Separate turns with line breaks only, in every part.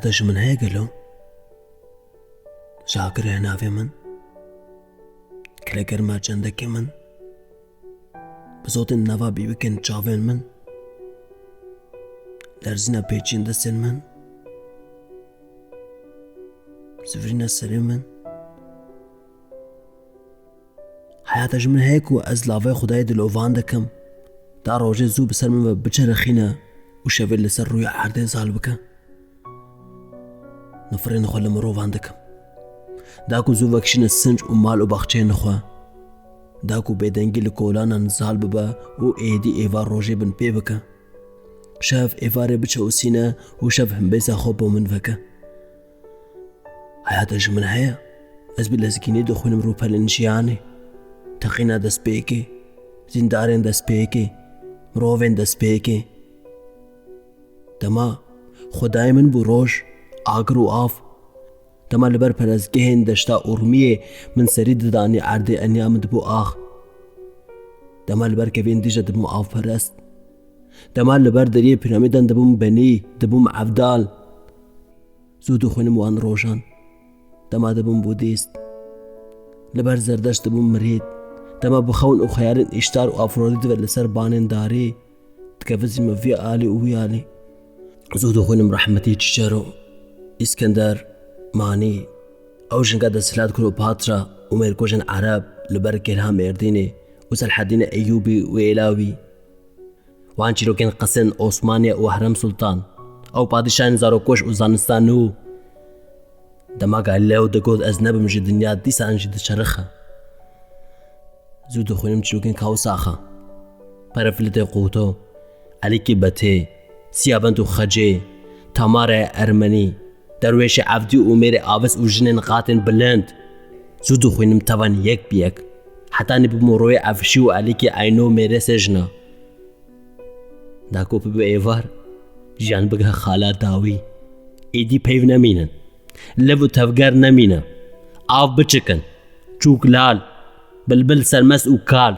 حياتش من هيك له شاكر هنافي من كلكر ما چندك من بصوت النوا بيبكن چاوين من لرزنا بيچين دستن من سفرنا سري من حياتش من هيك وأز لافي خداي دلوفان دكم دا روجي زو بسر من بچرخينا وشوي لسر رويا عردين زال بكا نفرين خو لمروفان دكم داكو زو وكشين السنج ومال وباخچين نخوا داكو بيدنگي لكولانا نزال ببا و ايدي ايوار روجي بن بي بكا شاف ايواري بچه وسينا وشاف هم بيسا خوبو من فكا حياتش من هيا ازبي لزكيني دخوين مروبا لنشياني تقينا دست بيكي زندارين دست بيكي مروفين دست بيكي دما خداي من بو روش آگر و آف دما لبر پرزگهن دشتا ارمیه من سرید دانی عرده انیامد بو آخ دما لبر كوين ديجا دبم آف پرست دما لبر دريه پیرامیدن دبم بني دبم عبدال زودو خونم وان روشان دما دبم بوديست لبر زردش دبم مريد دما بخون وخيارن اشتار وافروديت ولسر بانن داري تكفزي مفي آلي ويالي زودو خونم رحمتي تشارو اسكندر ماني اوشن قد سلاد كليوباترا وميركوشن عرب لبرك الهام ارديني وسلحدين ايوبي وإلاوي وانشيلو كان قسن عثمانية وحرم سلطان او بادشاهن زاروكوش وزانستانو دما قال له دقود ازنب مجي دنيا ديسا انجي دشرخة زودو خونم تشلو كان كاوساخة برفلتي قوتو عليكي باتي سيابنتو خجي تمارة ارمني درويش عبدي وميري آبس وجنين قاتن بلند زودو خوينم توان يك بيك حتى نبمروي عفشيو عليكي عينو ميري سجنا داكو ببو ايوار جان بقها خالا داوي ايدي بيف نمينن لفو تفقر نمينة آف بچكن چوك لال بلبل سرمس وكال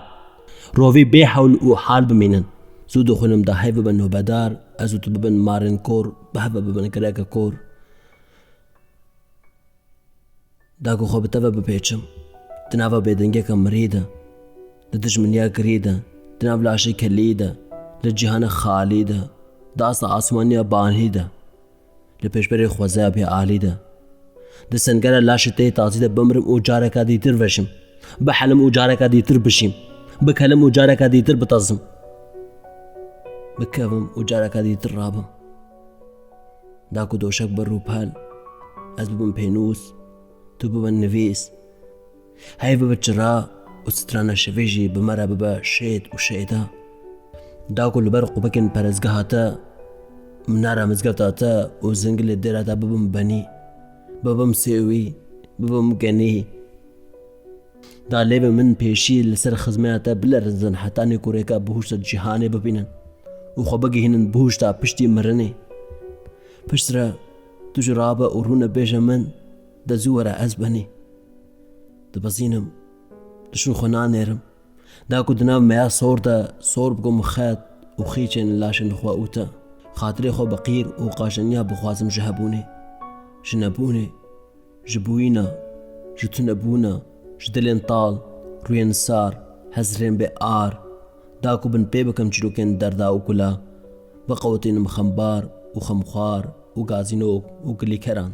روفي بيحول وحال بمينن زودو خوينم دا هيفو بنو بدار ازوتو ببن مارن كور بهبا ببن كراكا كور داكو خو بتفا ببيچم تنافا بيدنگيكا مريدة لدجمنيا قريدة تناف لاشي كليدة للجهان خاليدة داسا آسمانيا بانهيدة لپیش بری خوزه بي آليدة ده سنگره لاشي تي تازيدة بمرم وجاركا ديتر وشم بحلم وجاركا ديتر بشيم بكلم وجاركا ديتر بتظم بكفم وجاركا ديتر رابم داكو دوشك برو بحال از ببن بينوس تو ببن نفيس هاي ببتشرا وسترانا شفيجي بمرا ببا شيت وشيتا داكو لبرقو بكن پرزگهاتا منارا مزگفتاتا وزنگل ديراتا ببن بني ببن سيوي ببن گني دا ليبه من پیشي لسر خزمياتا بلرزن حتاني كوريكا بهوشتا جهاني ببينن وخو بگي هنن بهوشتا پشتي مرني پشترا تجرابا ورونا بيجا من دا زورا أزبني دبزينم دشون خنا نيرم داكو دنام ميا صور دا صور بقوم خات وخيچن لاشن خوا اوتا خاطري خو بقير وقاشنيا بخوازم جهبوني جنبوني جبوينا جتنبونا جدلين طال روين سار هزرين بآر داكو بن بيبكم جلوكين دردا وكلا بقوتين مخمبار وخمخار وغازينوك وقلي كران